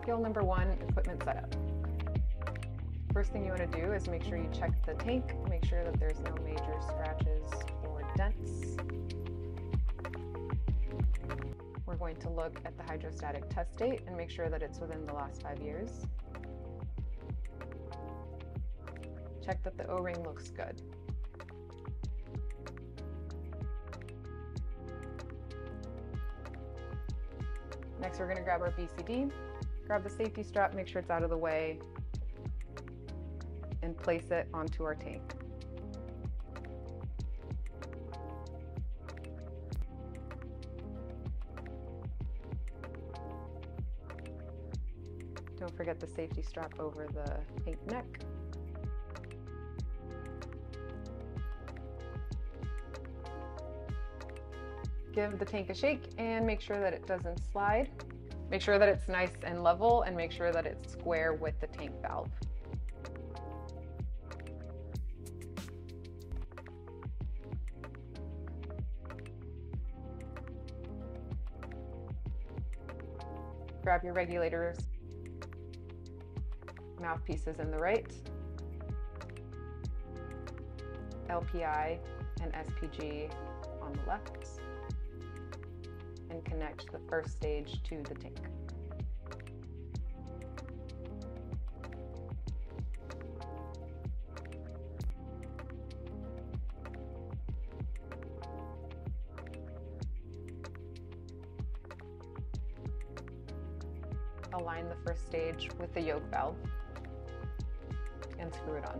Skill number 1, equipment setup. First thing you want to do is make sure you check the tank, make sure that there's no major scratches or dents. We're going to look at the hydrostatic test date and make sure that it's within the last 5 years. Check that the O-ring looks good. Next, we're going to grab our BCD, grab the safety strap, make sure it's out of the way, and place it onto our tank. Don't forget the safety strap over the tank neck. Give the tank a shake and make sure that it doesn't slide. Make sure that it's nice and level and make sure that it's square with the tank valve. Grab your regulators, mouthpieces in the right, LPI and SPG on the left, and connect the first stage to the tank. Align the first stage with the yoke valve and screw it on.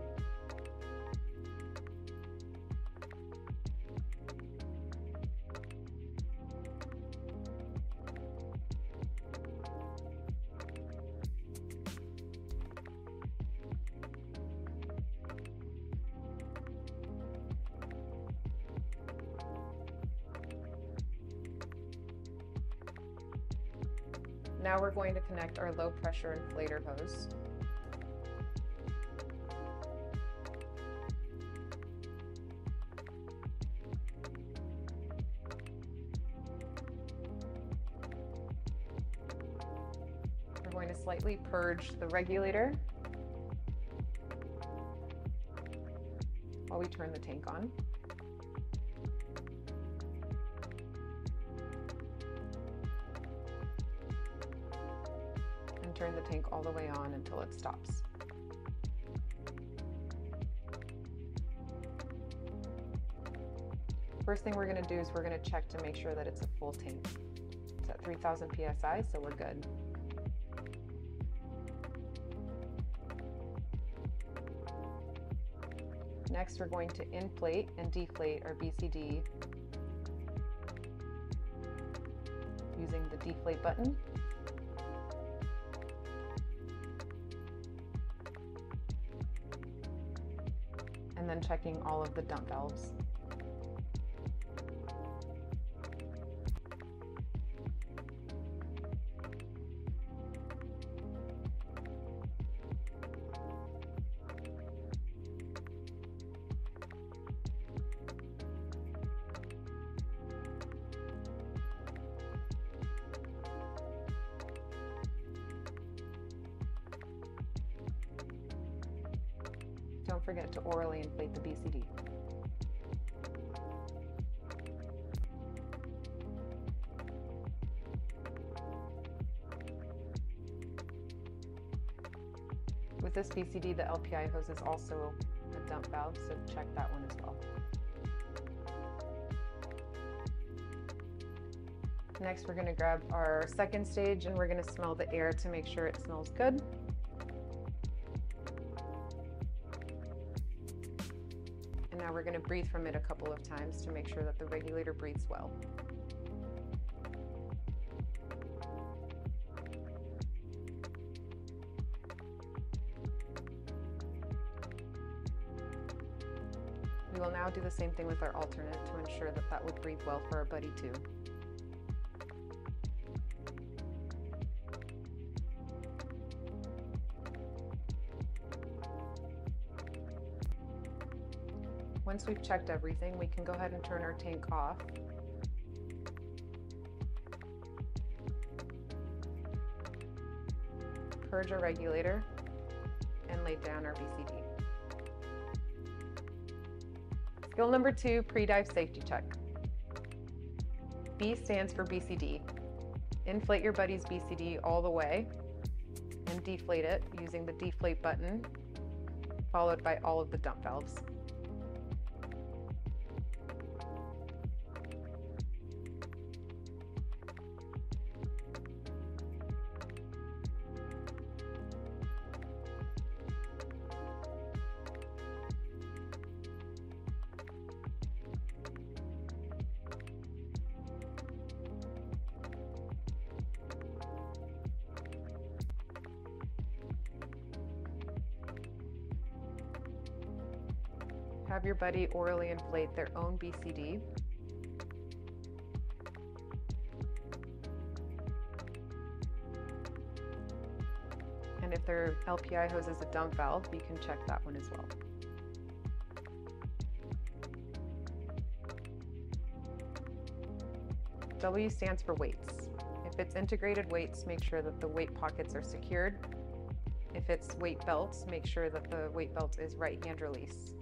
Now we're going to connect our low pressure inflator hose. We're going to slightly purge the regulator while we turn the tank on. Turn the tank all the way on until it stops. First thing we're going to do is we're going to check to make sure that it's a full tank. It's at 3000 psi, so we're good. Next, we're going to inflate and deflate our BCD using the deflate button. And then checking all of the dump valves. Don't forget to orally inflate the BCD. With this BCD, the LPI hose is also a dump valve, so check that one as well. Next, we're going to grab our second stage and we're going to smell the air to make sure it smells good. And now we're going to breathe from it a couple of times to make sure that the regulator breathes well. We will now do the same thing with our alternate to ensure that that would breathe well for our buddy too. Once we've checked everything, we can go ahead and turn our tank off. purge our regulator, and lay down our BCD. Skill number 2, pre-dive safety check. B stands for BCD. Inflate your buddy's BCD all the way and deflate it using the deflate button, followed by all of the dump valves. Have your buddy orally inflate their own BCD. And if their LPI hose is a dump valve, you can check that one as well. W stands for weights. If it's integrated weights, make sure that the weight pockets are secured. If it's weight belts, make sure that the weight belt is right hand release.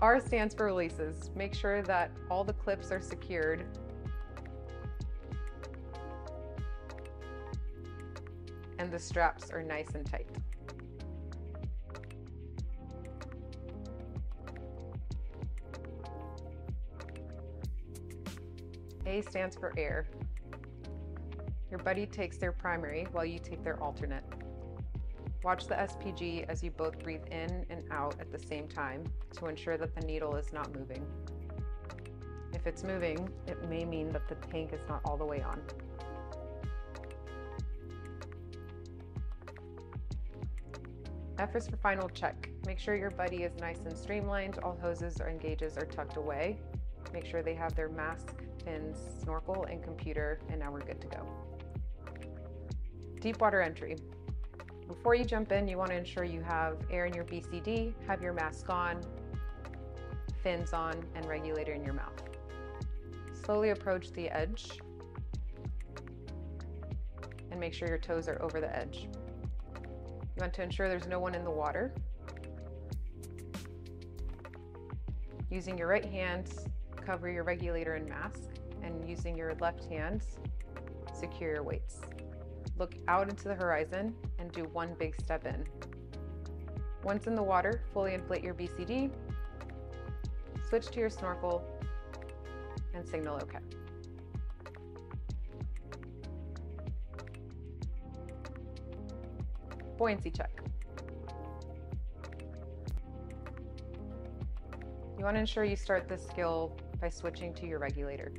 R stands for releases. Make sure that all the clips are secured. And the straps are nice and tight. A stands for air. Your buddy takes their primary while you take their alternate. Watch the SPG as you both breathe in and out at the same time to ensure that the needle is not moving. If it's moving, it may mean that the tank is not all the way on. F is for final check. Make sure your buddy is nice and streamlined, all hoses and gauges are tucked away. Make sure they have their mask, fins, snorkel, and computer, and now we're good to go. Deep water entry. Before you jump in, you want to ensure you have air in your BCD, have your mask on, fins on, and regulator in your mouth. Slowly approach the edge and make sure your toes are over the edge. You want to ensure there's no one in the water. Using your right hand, cover your regulator and mask, and using your left hand, secure your weights. Look out into the horizon and do one big step in. Once in the water, fully inflate your BCD, switch to your snorkel, and signal OK. Buoyancy check. You want to ensure you start this skill by switching to your regulator.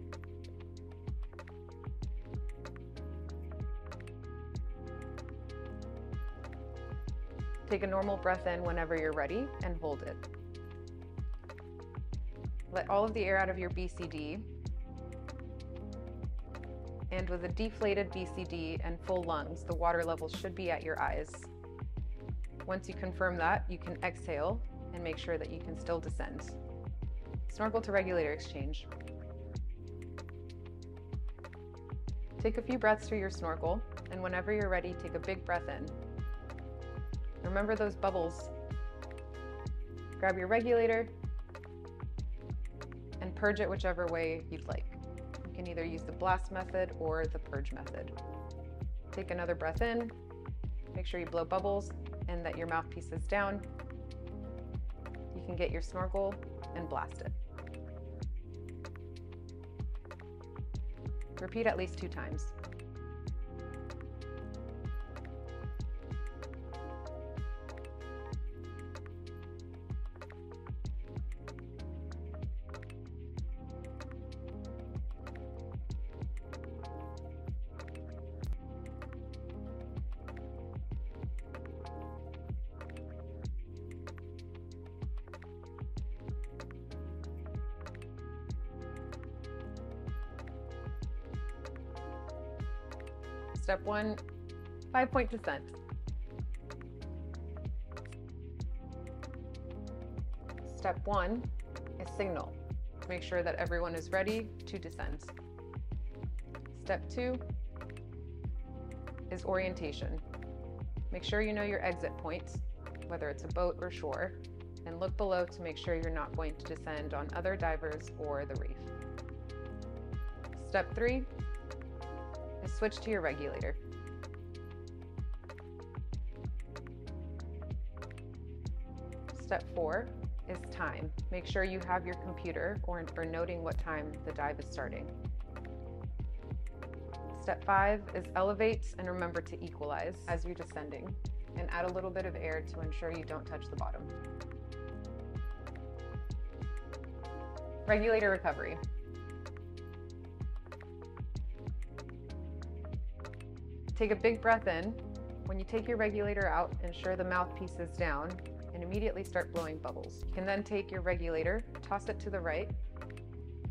Take a normal breath in whenever you're ready and hold it. Let all of the air out of your BCD. And with a deflated BCD and full lungs, the water level should be at your eyes. Once you confirm that, you can exhale and make sure that you can still descend. Snorkel to regulator exchange. Take a few breaths through your snorkel, and whenever you're ready, take a big breath in. Remember those bubbles. Grab your regulator and purge it whichever way you'd like. You can either use the blast method or the purge method. Take another breath in, make sure you blow bubbles and that your mouthpiece is down. You can get your snorkel and blast it. Repeat at least 2 times. Step 1, 5-point descent. Step 1 is signal. Make sure that everyone is ready to descend. Step 2 is orientation. Make sure you know your exit points, whether it's a boat or shore, and look below to make sure you're not going to descend on other divers or the reef. Step 3 is switch to your regulator. Step 4 is time. Make sure you have your computer or noting what time the dive is starting. Step 5 is elevate and remember to equalize as you're descending and add a little bit of air to ensure you don't touch the bottom. Regulator recovery. Take a big breath in. When you take your regulator out, ensure the mouthpiece is down and immediately start blowing bubbles. You can then take your regulator, toss it to the right,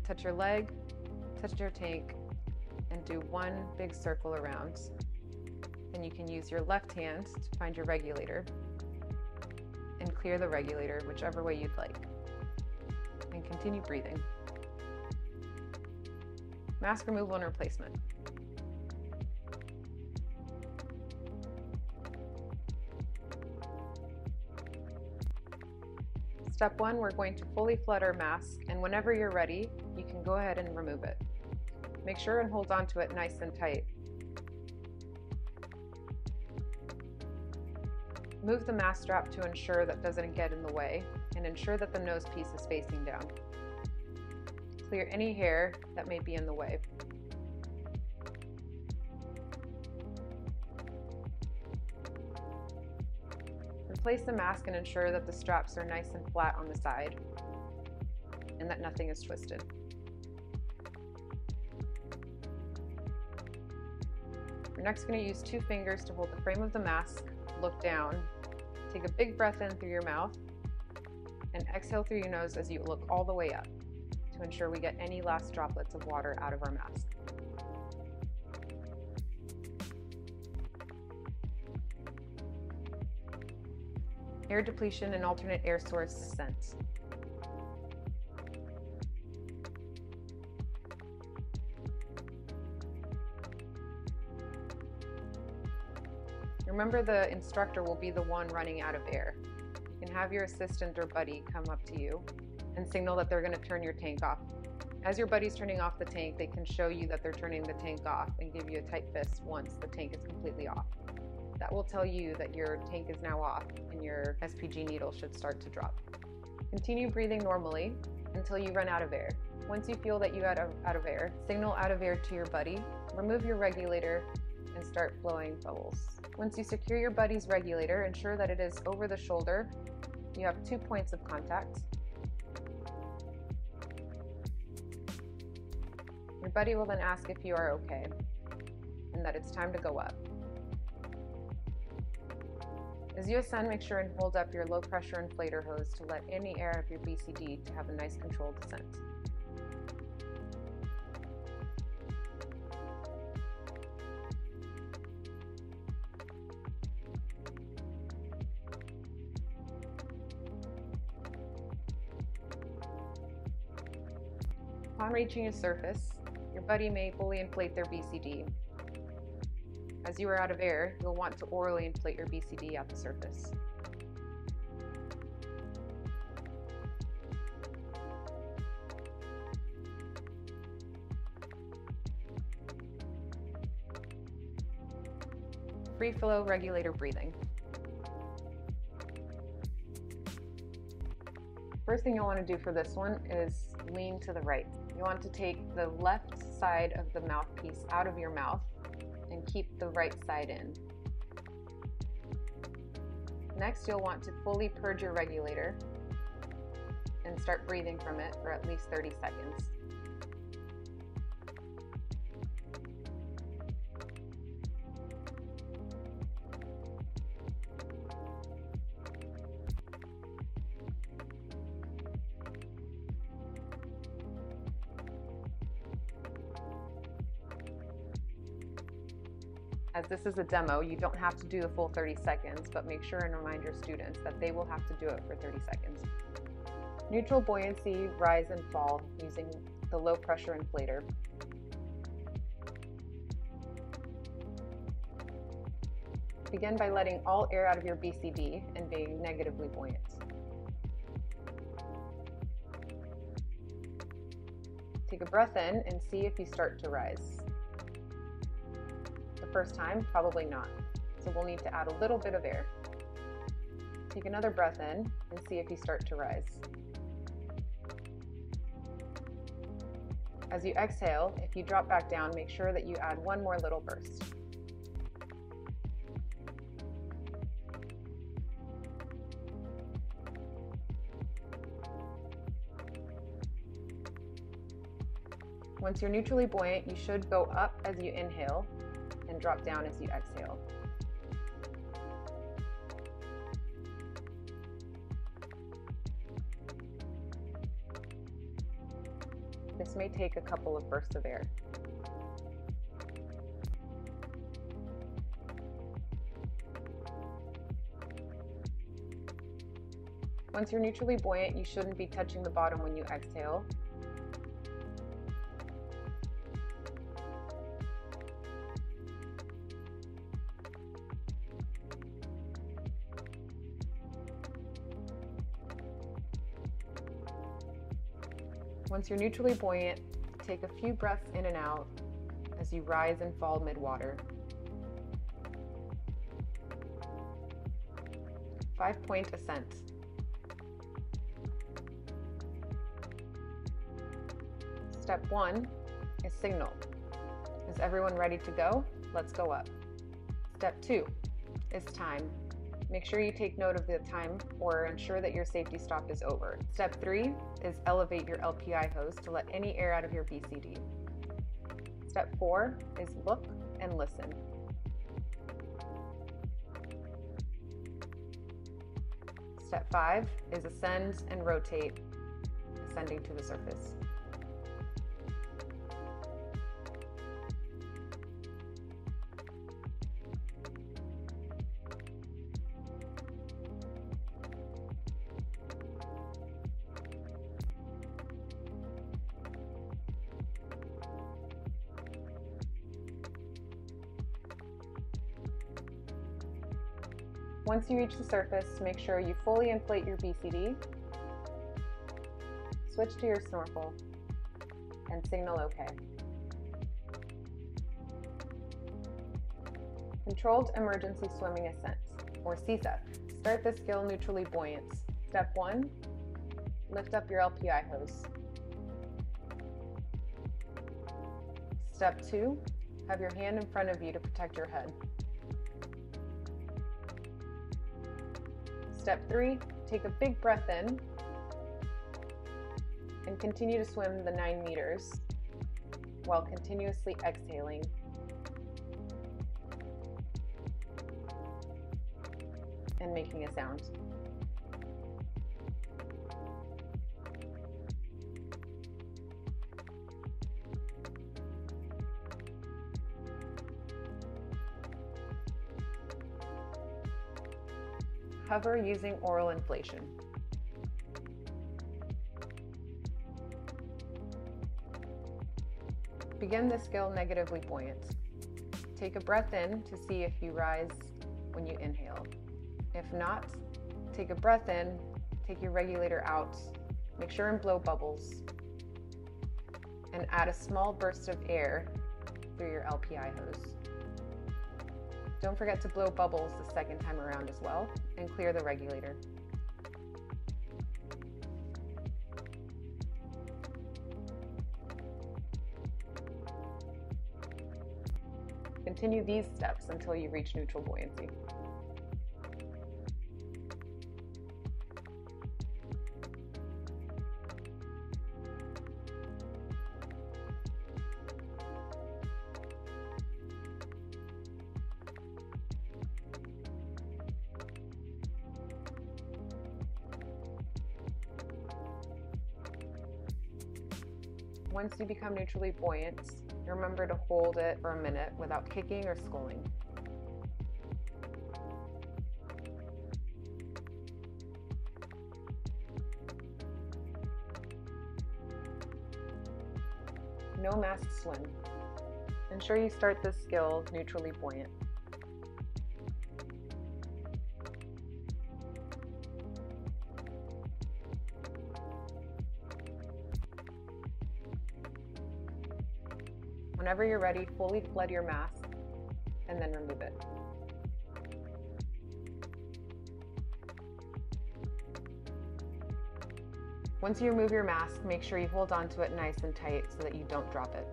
touch your leg, touch your tank, and do one big circle around. Then you can use your left hand to find your regulator and clear the regulator whichever way you'd like. And continue breathing. Mask removal and replacement. Step 1, we're going to fully flood our mask, and whenever you're ready, you can go ahead and remove it. Make sure and hold on to it nice and tight. Move the mask strap to ensure that doesn't get in the way, and ensure that the nose piece is facing down. Clear any hair that may be in the way. Replace the mask and ensure that the straps are nice and flat on the side and that nothing is twisted. We're next going to use 2 fingers to hold the frame of the mask, look down, take a big breath in through your mouth, and exhale through your nose as you look all the way up to ensure we get any last droplets of water out of our mask. Air depletion and alternate air source descent. Remember, the instructor will be the one running out of air. You can have your assistant or buddy come up to you and signal that they're going to turn your tank off. As your buddy's turning off the tank, they can show you that they're turning the tank off and give you a tight fist once the tank is completely off. That will tell you that your tank is now off and your SPG needle should start to drop. Continue breathing normally until you run out of air. Once you feel that you are out of air, signal out of air to your buddy, remove your regulator, and start blowing bubbles. Once you secure your buddy's regulator, ensure that it is over the shoulder. You have 2 points of contact. Your buddy will then ask if you are okay and that it's time to go up. As you ascend, make sure and hold up your low pressure inflator hose to let any air of your BCD to have a nice controlled descent. Upon reaching a surface, your buddy may fully inflate their BCD. As you are out of air, you'll want to orally inflate your BCD at the surface. Free flow regulator breathing. First thing you'll want to do for this one is lean to the right. You want to take the left side of the mouthpiece out of your mouth and keep the right side in. Next, you'll want to fully purge your regulator and start breathing from it for at least 30 seconds. As this is a demo, you don't have to do the full 30 seconds, but make sure and remind your students that they will have to do it for 30 seconds. Neutral buoyancy, rise and fall using the low pressure inflator. Begin by letting all air out of your BCD and being negatively buoyant. Take a breath in and see if you start to rise. The first time, probably not, so we'll need to add a little bit of air. Take another breath in and see if you start to rise. As you exhale, if you drop back down, make sure that you add one more little burst. Once you're neutrally buoyant, you should go up as you inhale and drop down as you exhale. This may take a couple of bursts of air. Once you're neutrally buoyant, you shouldn't be touching the bottom when you exhale. Once you're neutrally buoyant, take a few breaths in and out as you rise and fall mid-water. 5-point ascent. Step 1 is signal. Is everyone ready to go? Let's go up. Step 2 is time. Make sure you take note of the time or ensure that your safety stop is over. Step 3 is elevate your LPI hose to let any air out of your BCD. Step 4 is look and listen. Step 5 is ascend and rotate, ascending to the surface. Once you reach the surface, make sure you fully inflate your BCD, switch to your snorkel, and signal OK. Controlled Emergency Swimming Ascent, or CSEP. Start the skill neutrally buoyant. Step 1, lift up your LPI hose. Step 2, have your hand in front of you to protect your head. Step 3, take a big breath in and continue to swim the 9 meters while continuously exhaling. And making a sound. Hover using oral inflation. Begin the skill negatively buoyant. Take a breath in to see if you rise when you inhale. If not, take a breath in, take your regulator out, make sure and blow bubbles, and add a small burst of air through your LPI hose. Don't forget to blow bubbles the second time around as well, and clear the regulator. Continue these steps until you reach neutral buoyancy. Once you become neutrally buoyant, remember to hold it for a minute without kicking or sculling. No mask swim. Ensure you start this skill neutrally buoyant. Whenever you're ready, fully flood your mask and then remove it. Once you remove your mask, make sure you hold on to it nice and tight so that you don't drop it.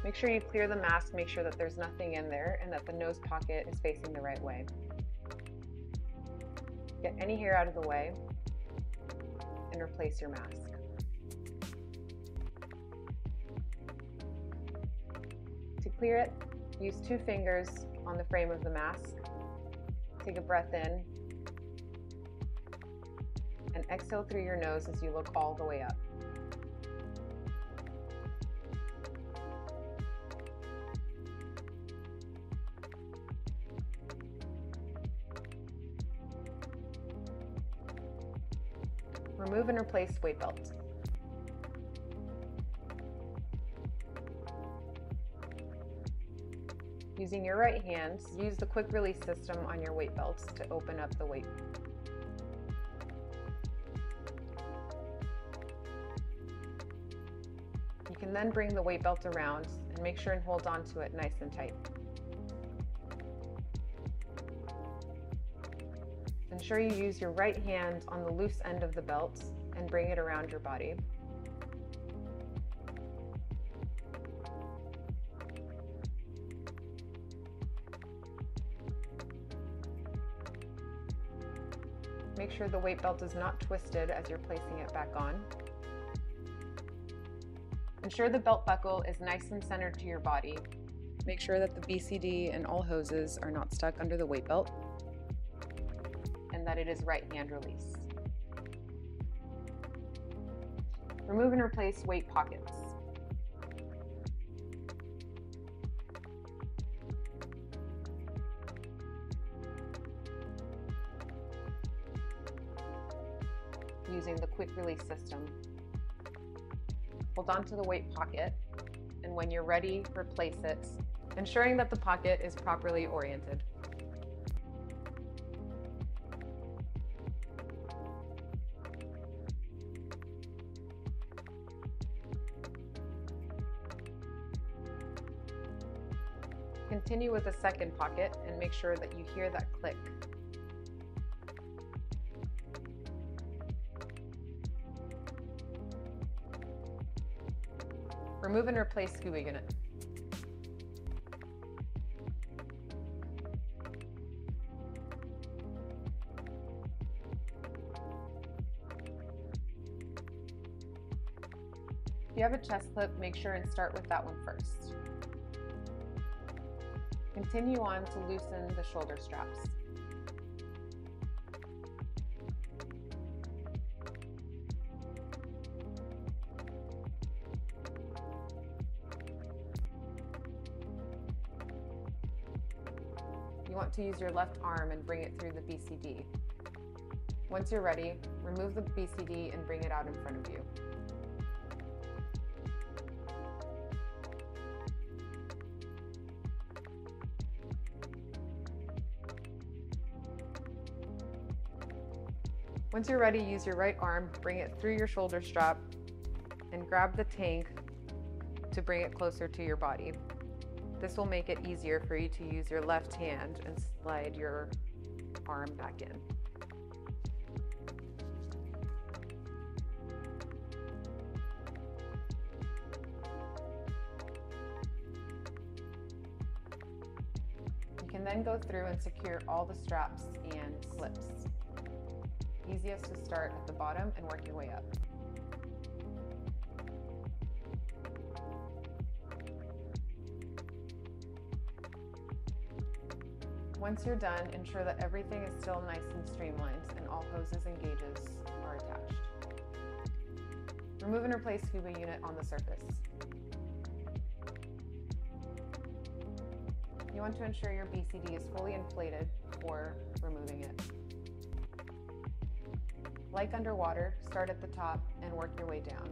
Make sure you clear the mask, make sure that there's nothing in there and that the nose pocket is facing the right way. Get any hair out of the way and replace your mask. To clear it, use 2 fingers on the frame of the mask. Take a breath in and exhale through your nose as you look all the way up. Remove and replace weight belt. Using your right hand, use the quick release system on your weight belts to open up the weight. You can then bring the weight belt around and make sure and hold on to it nice and tight. Ensure you use your right hand on the loose end of the belt and bring it around your body. Make sure the weight belt is not twisted as you're placing it back on. Ensure the belt buckle is nice and centered to your body. Make sure that the BCD and all hoses are not stuck under the weight belt, and that it is right hand release. Remove and replace weight pockets. Using the quick release system. Hold on to the weight pocket, and when you're ready, replace it, ensuring that the pocket is properly oriented. Continue with the second pocket and make sure that you hear that click. Remove and replace SCUBA unit. If you have a chest clip, make sure and start with that one first. Continue on to loosen the shoulder straps. You want to use your left arm and bring it through the BCD. Once you're ready, remove the BCD and bring it out in front of you. Once you're ready, use your right arm, bring it through your shoulder strap, and grab the tank to bring it closer to your body. This will make it easier for you to use your left hand and slide your arm back in. You can then go through and secure all the straps and clips. Easiest to start at the bottom and work your way up. Once you're done, ensure that everything is still nice and streamlined and all hoses and gauges are attached. Remove and replace SCUBA unit on the surface. You want to ensure your BCD is fully inflated before removing it. Like underwater, start at the top and work your way down.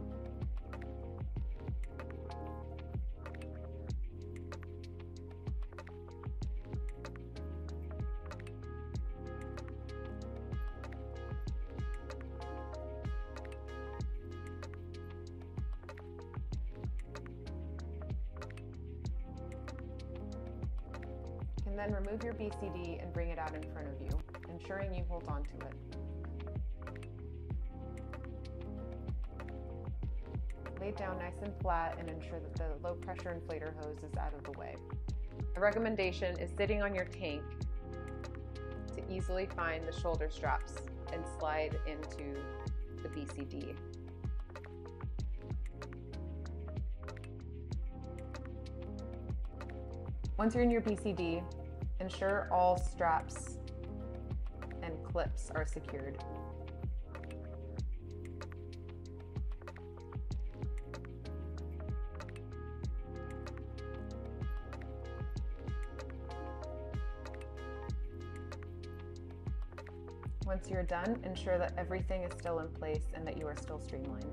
And then remove your BCD and bring it out in front of you, ensuring you hold on to it. Lay it down nice and flat and ensure that the low pressure inflator hose is out of the way. The recommendation is sitting on your tank to easily find the shoulder straps and slide into the BCD. Once you're in your BCD, ensure all straps and clips are secured. Once you're done, ensure that everything is still in place and that you are still streamlined.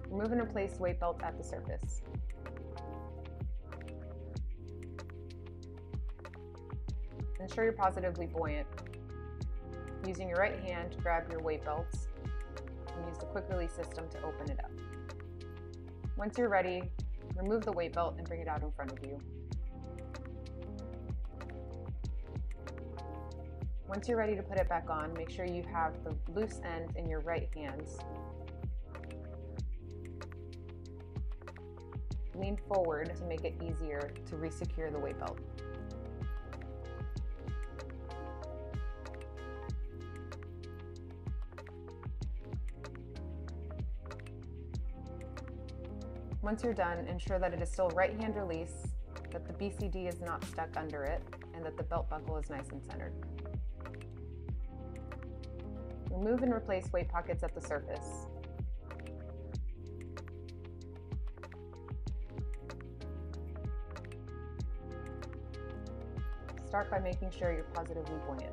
Remove and replace weight belt at the surface. Ensure you're positively buoyant. Using your right hand, grab your weight belts and use the quick release system to open it up. Once you're ready, remove the weight belt and bring it out in front of you. Once you're ready to put it back on, make sure you have the loose end in your right hand. Lean forward to make it easier to resecure the weight belt. Once you're done, ensure that it is still right hand release, that the BCD is not stuck under it, and that the belt buckle is nice and centered. Remove and replace weight pockets at the surface. Start by making sure you're positively buoyant.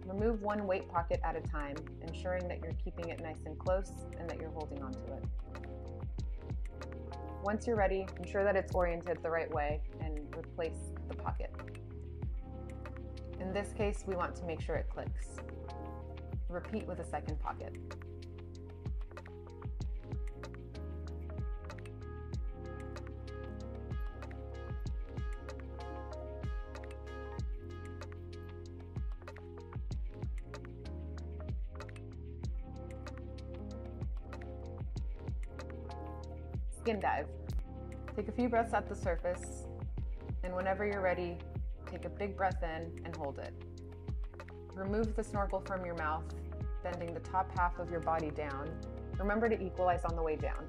Remove one weight pocket at a time, ensuring that you're keeping it nice and close and that you're holding onto it. Once you're ready, ensure that it's oriented the right way and replace the pocket. In this case, we want to make sure it clicks. Repeat with a second pocket. Skin dive. Take a few breaths at the surface, and whenever you're ready, take a big breath in and hold it. Remove the snorkel from your mouth, bending the top half of your body down. Remember to equalize on the way down.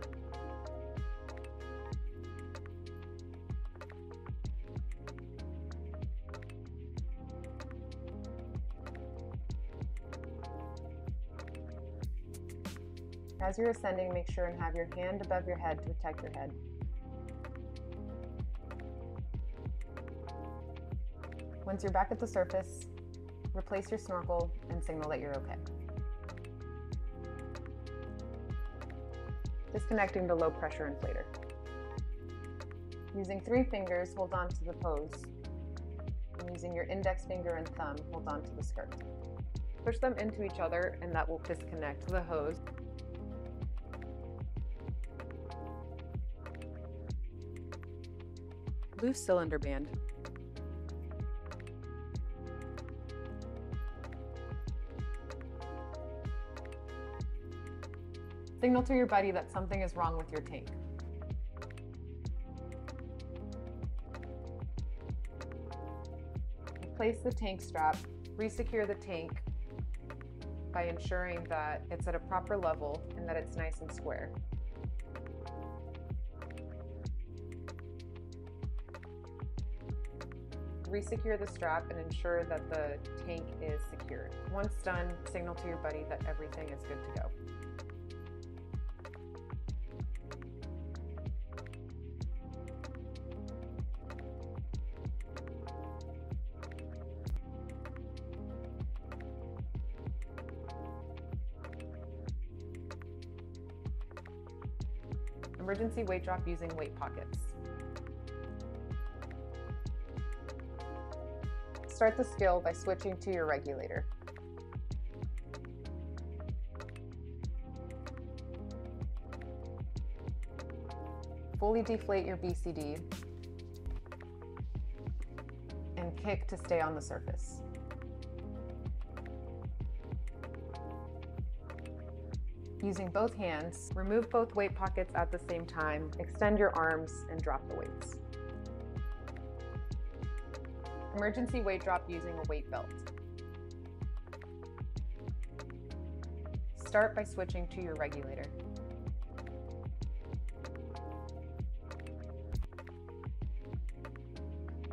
As you're ascending, make sure and have your hand above your head to protect your head. Once you're back at the surface, replace your snorkel and signal that you're okay. Disconnecting the low pressure inflator. Using 3 fingers, hold on to the hose. And using your index finger and thumb, hold on to the skirt. Push them into each other and that will disconnect the hose. Loose cylinder band. Signal to your buddy that something is wrong with your tank. Replace the tank strap, resecure the tank by ensuring that it's at a proper level and that it's nice and square. Resecure the strap and ensure that the tank is secured. Once done, signal to your buddy that everything is good to go. Emergency weight drop using weight pockets. Start the skill by switching to your regulator. Fully deflate your BCD and kick to stay on the surface. Using both hands, remove both weight pockets at the same time, extend your arms, and drop the weights. Emergency weight drop using a weight belt. Start by switching to your regulator.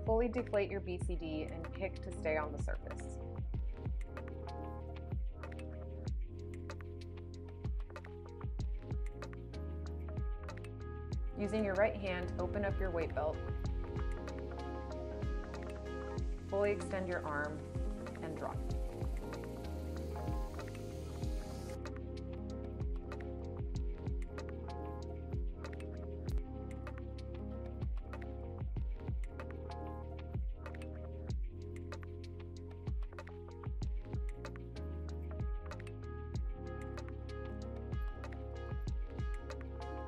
Fully deflate your BCD and kick to stay on the surface. Using your right hand, open up your weight belt. Fully extend your arm and drop.